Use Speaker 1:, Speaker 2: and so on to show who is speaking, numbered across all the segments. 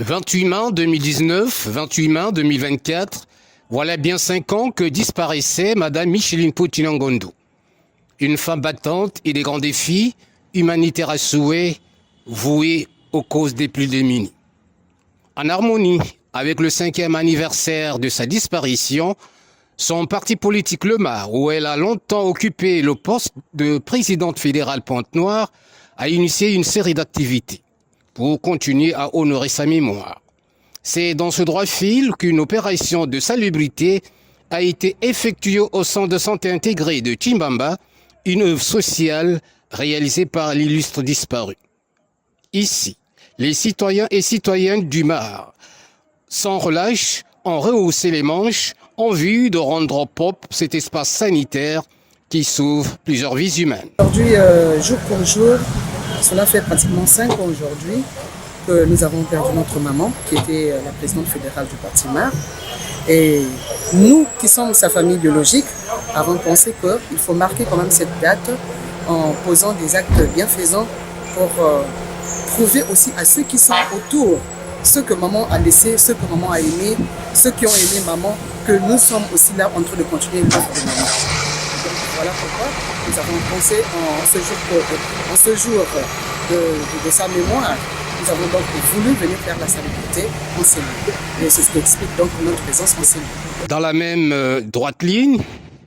Speaker 1: 28 mai 2019, 28 mai 2024, voilà bien 5 ans que disparaissait Madame Micheline Potignan-Ngondo. Une femme battante et des grands défis, humanitaires à souhait, vouée aux causes des plus démunis. En harmonie avec le 5e anniversaire de sa disparition, son parti politique Le Mar, où elle a longtemps occupé le poste de présidente fédérale Pointe-Noire, a initié une série d'activités pour continuer à honorer sa mémoire. C'est dans ce droit fil qu'une opération de salubrité a été effectuée au centre de santé intégré de Chimbamba, une œuvre sociale réalisée par l'illustre disparu. Ici, les citoyens et citoyennes du Mar, sans relâche, ont rehaussé les manches en vue de rendre propre cet espace sanitaire qui sauve plusieurs vies humaines.
Speaker 2: Aujourd'hui, jour pour jour, cela fait pratiquement 5 ans aujourd'hui que nous avons perdu notre maman, qui était la présidente fédérale du Parti Mar. Et nous, qui sommes sa famille biologique, avons pensé qu'il faut marquer quand même cette date en posant des actes bienfaisants pour prouver aussi à ceux qui sont autour, ceux que maman a laissé, ceux que maman a aimé, ceux qui ont aimé maman, que nous sommes aussi là en train de continuer l'œuvre de maman. Donc voilà pourquoi nous avons pensé en ce jour de sa mémoire, nous avons donc voulu venir faire la salubrité en ces lieux. Et c'est ce qui explique donc notre présence en ces lieux.
Speaker 1: Dans la même droite ligne,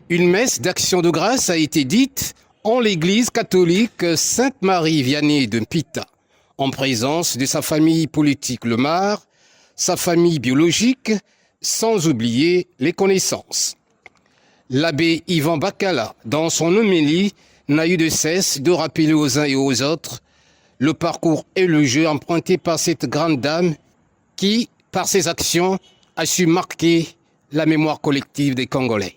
Speaker 1: une messe d'action de grâce a été dite en l'église catholique Sainte-Marie Vianney de Mpita, en présence de sa famille politique Le Mar, sa famille biologique, sans oublier les connaissances. L'abbé Yvan Bacala, dans son homélie, n'a eu de cesse de rappeler aux uns et aux autres le parcours et le jeu emprunté par cette grande dame qui, par ses actions, a su marquer la mémoire collective des Congolais.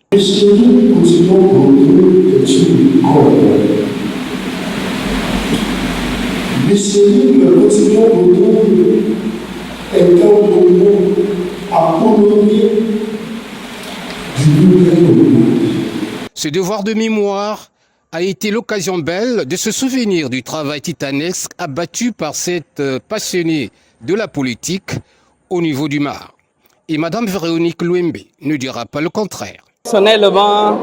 Speaker 1: Ce devoir de mémoire a été l'occasion belle de se souvenir du travail titanesque abattu par cette passionnée de la politique au niveau du Mar. Et Madame Véronique Louembe ne dira pas le contraire.
Speaker 3: Personnellement,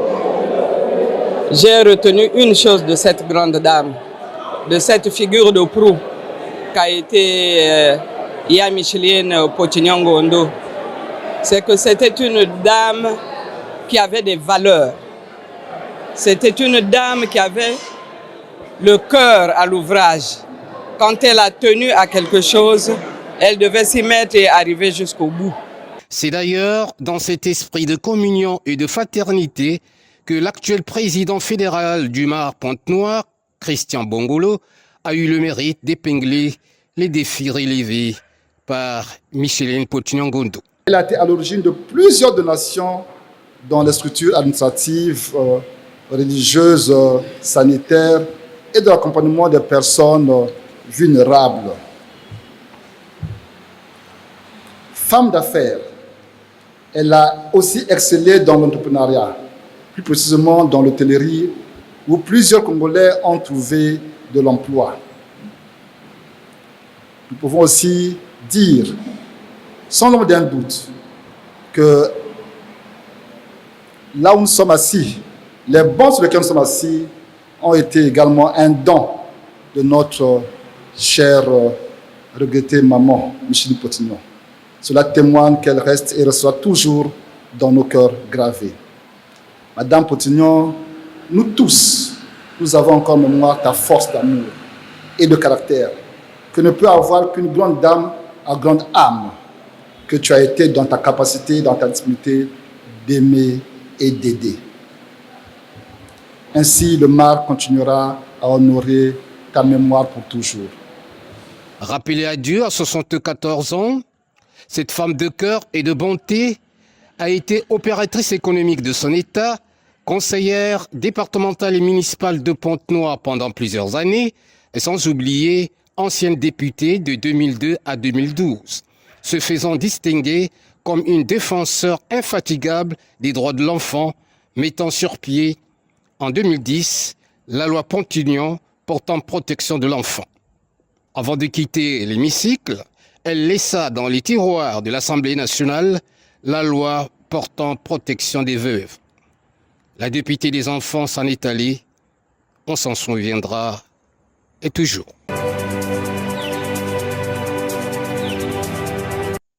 Speaker 3: j'ai retenu une chose de cette grande dame, de cette figure de proue qu'a été Ia Micheline Potignan-Ngondo. C'est que c'était une dame qui avait des valeurs. C'était une dame qui avait le cœur à l'ouvrage. Quand elle a tenu à quelque chose, elle devait s'y mettre et arriver jusqu'au bout.
Speaker 1: C'est d'ailleurs dans cet esprit de communion et de fraternité que l'actuel président fédéral du Mar Pointe-Noire, Christian Bongolo, a eu le mérite d'épingler les défis relevés par Micheline Potignan-Ngondo.
Speaker 4: Elle a été à l'origine de plusieurs donations dans les structures administratives, religieuses, sanitaires et de l'accompagnement des personnes vulnérables. Femme d'affaires, elle a aussi excellé dans l'entrepreneuriat, plus précisément dans l'hôtellerie, où plusieurs Congolais ont trouvé de l'emploi. Nous pouvons aussi dire, sans l'ombre d'un doute, que là où nous sommes assis, les bancs sur lesquels nous sommes assis ont été également un don de notre chère regrettée maman, Micheline Potignan. Cela témoigne qu'elle reste et restera toujours dans nos cœurs gravés. Madame Potignan, nous tous, nous avons encore en mémoire ta force d'amour et de caractère, que ne peut avoir qu'une grande dame à grande âme, que tu as été dans ta capacité, dans ta disponibilité d'aimer et d'aider. Ainsi, le Mar continuera à honorer ta mémoire pour toujours.
Speaker 1: Rappelée à Dieu à 74 ans, cette femme de cœur et de bonté a été opératrice économique de son État, conseillère départementale et municipale de Pointe-Noire pendant plusieurs années, et sans oublier ancienne députée de 2002 à 2012, se faisant distinguer comme une défenseure infatigable des droits de l'enfant, mettant sur pied, en 2010, la loi Potignan portant protection de l'enfant. Avant de quitter l'hémicycle, elle laissa dans les tiroirs de l'Assemblée nationale la loi portant protection des veuves. La députée des enfants s'en est allée, on s'en souviendra, et toujours.